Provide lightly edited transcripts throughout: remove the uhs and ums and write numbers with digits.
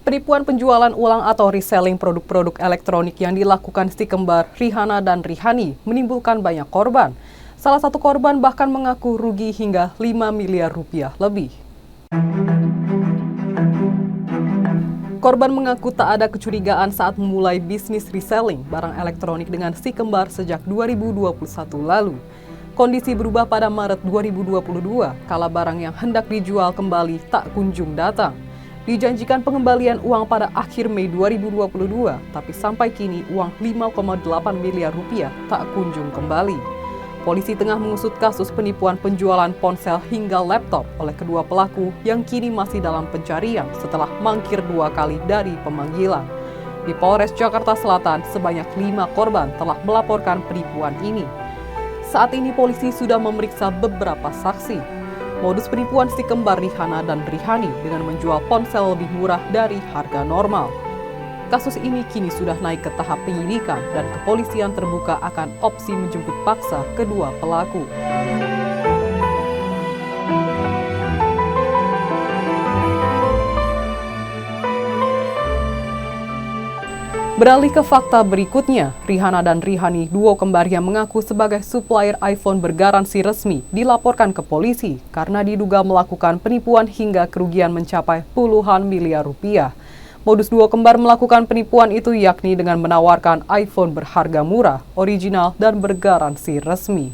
Penipuan penjualan ulang atau reselling produk-produk elektronik yang dilakukan si kembar Rihanna dan Rihani menimbulkan banyak korban. Salah satu korban bahkan mengaku rugi hingga 5 miliar rupiah lebih. Korban mengaku tak ada kecurigaan saat memulai bisnis reselling barang elektronik dengan si kembar sejak 2021 lalu. Kondisi berubah pada Maret 2022 kala barang yang hendak dijual kembali tak kunjung datang. Dijanjikan pengembalian uang pada akhir Mei 2022, tapi sampai kini uang 5,8 miliar rupiah tak kunjung kembali. Polisi tengah mengusut kasus penipuan penjualan ponsel hingga laptop oleh kedua pelaku yang kini masih dalam pencarian setelah mangkir 2 kali dari pemanggilan. Di Polres Jakarta Selatan, sebanyak 5 korban telah melaporkan penipuan ini. Saat ini polisi sudah memeriksa beberapa saksi. Modus penipuan si kembar Rihanna dan Rihani dengan menjual ponsel lebih murah dari harga normal. Kasus ini kini sudah naik ke tahap penyidikan dan kepolisian terbuka akan opsi menjemput paksa kedua pelaku. Beralih ke fakta berikutnya, Rihanna dan Rihani, duo kembar yang mengaku sebagai supplier iPhone bergaransi resmi, dilaporkan ke polisi karena diduga melakukan penipuan hingga kerugian mencapai puluhan miliar rupiah. Modus duo kembar melakukan penipuan itu yakni dengan menawarkan iPhone berharga murah, original, dan bergaransi resmi.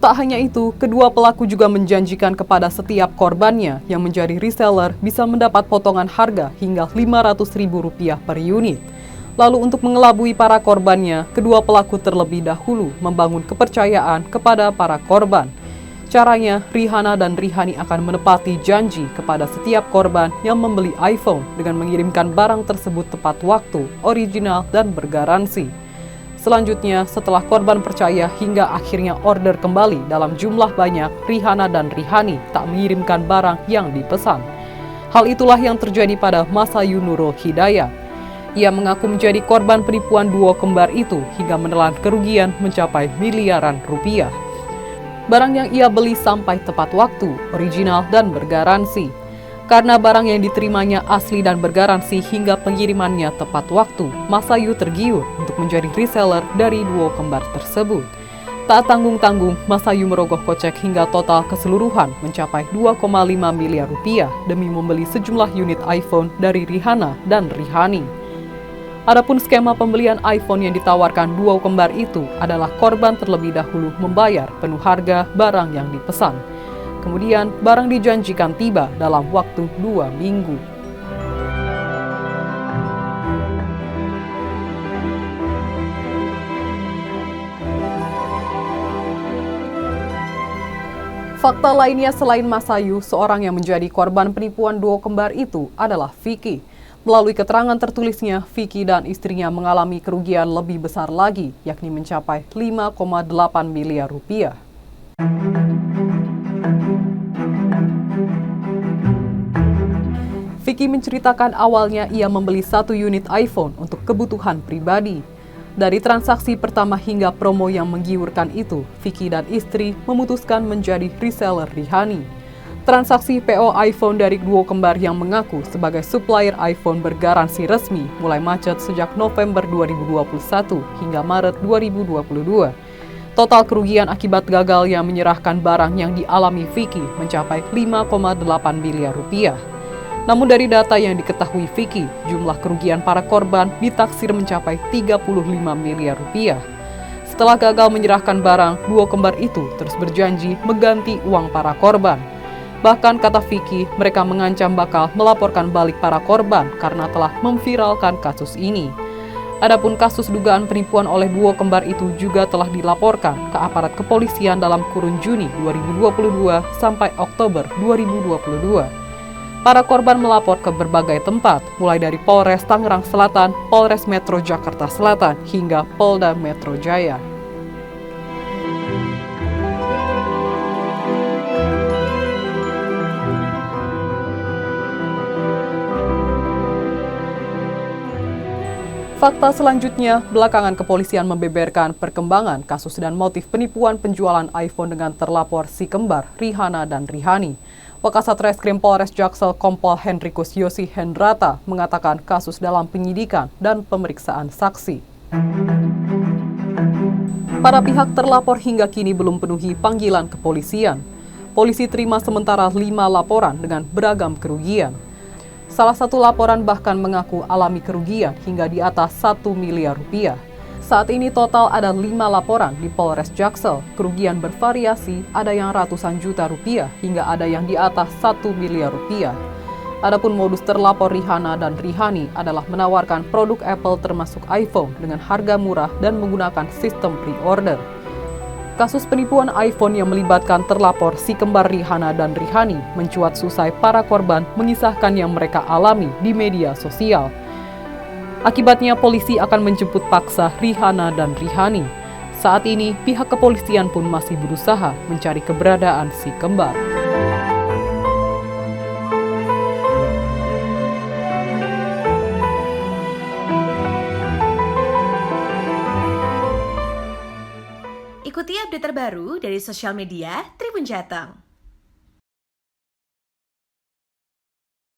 Tak hanya itu, kedua pelaku juga menjanjikan kepada setiap korbannya yang menjadi reseller bisa mendapat potongan harga hingga Rp500.000 per unit. Lalu untuk mengelabui para korbannya, kedua pelaku terlebih dahulu membangun kepercayaan kepada para korban. Caranya, Rihanna dan Rihani akan menepati janji kepada setiap korban yang membeli iPhone dengan mengirimkan barang tersebut tepat waktu, original, dan bergaransi. Selanjutnya, setelah korban percaya hingga akhirnya order kembali dalam jumlah banyak, Rihanna dan Rihani tak mengirimkan barang yang dipesan. Hal itulah yang terjadi pada Masayu Nurul Hidayat. Ia mengaku menjadi korban penipuan duo kembar itu hingga menelan kerugian mencapai miliaran rupiah. Barang yang ia beli sampai tepat waktu, original, dan bergaransi. Karena barang yang diterimanya asli dan bergaransi hingga pengirimannya tepat waktu, Masayu tergiur untuk menjadi reseller dari duo kembar tersebut. Tak tanggung-tanggung, Masayu merogoh kocek hingga total keseluruhan mencapai 2,5 miliar rupiah demi membeli sejumlah unit iPhone dari Rihanna dan Rihani. Adapun skema pembelian iPhone yang ditawarkan duo kembar itu adalah korban terlebih dahulu membayar penuh harga barang yang dipesan. Kemudian, barang dijanjikan tiba dalam waktu 2 minggu. Fakta lainnya selain Masayu, seorang yang menjadi korban penipuan duo kembar itu adalah Vicky. Melalui keterangan tertulisnya, Vicky dan istrinya mengalami kerugian lebih besar lagi, yakni mencapai 5,8 miliar rupiah. Vicky menceritakan awalnya ia membeli 1 unit iPhone untuk kebutuhan pribadi. Dari transaksi pertama hingga promo yang menggiurkan itu, Vicky dan istri memutuskan menjadi reseller Rihani. Transaksi PO iPhone dari duo kembar yang mengaku sebagai supplier iPhone bergaransi resmi mulai macet sejak November 2021 hingga Maret 2022. Total kerugian akibat gagalnya menyerahkan barang yang dialami Vicky mencapai 5,8 miliar rupiah. Namun dari data yang diketahui Vicky, jumlah kerugian para korban ditaksir mencapai 35 miliar rupiah. Setelah gagal menyerahkan barang, duo kembar itu terus berjanji mengganti uang para korban. Bahkan kata Vicky, mereka mengancam bakal melaporkan balik para korban karena telah memviralkan kasus ini. Adapun kasus dugaan penipuan oleh duo kembar itu juga telah dilaporkan ke aparat kepolisian dalam kurun Juni 2022 sampai Oktober 2022. Para korban melapor ke berbagai tempat, mulai dari Polres Tangerang Selatan, Polres Metro Jakarta Selatan, hingga Polda Metro Jaya. Fakta selanjutnya, belakangan kepolisian membeberkan perkembangan kasus dan motif penipuan penjualan iPhone dengan terlapor si kembar Rihanna dan Rihani. Wakasat Reskrim Polres Jaksel Kompol Henrikus Yosi Hendrata mengatakan kasus dalam penyidikan dan pemeriksaan saksi. Para pihak terlapor hingga kini belum penuhi panggilan kepolisian. Polisi terima sementara 5 laporan dengan beragam kerugian. Salah satu laporan bahkan mengaku alami kerugian hingga di atas 1 miliar rupiah. Saat ini total ada 5 laporan di Polres Jaksel. Kerugian bervariasi, ada yang ratusan juta rupiah hingga ada yang di atas 1 miliar rupiah. Adapun modus terlapor Rihanna dan Rihani adalah menawarkan produk Apple termasuk iPhone dengan harga murah dan menggunakan sistem pre-order. Kasus penipuan iPhone yang melibatkan terlapor si kembar Rihanna dan Rihani mencuat usai para korban mengisahkan yang mereka alami di media sosial. Akibatnya polisi akan menjemput paksa Rihanna dan Rihani. Saat ini pihak kepolisian pun masih berusaha mencari keberadaan si kembar. Ikuti update terbaru dari sosial media Tribun Jateng.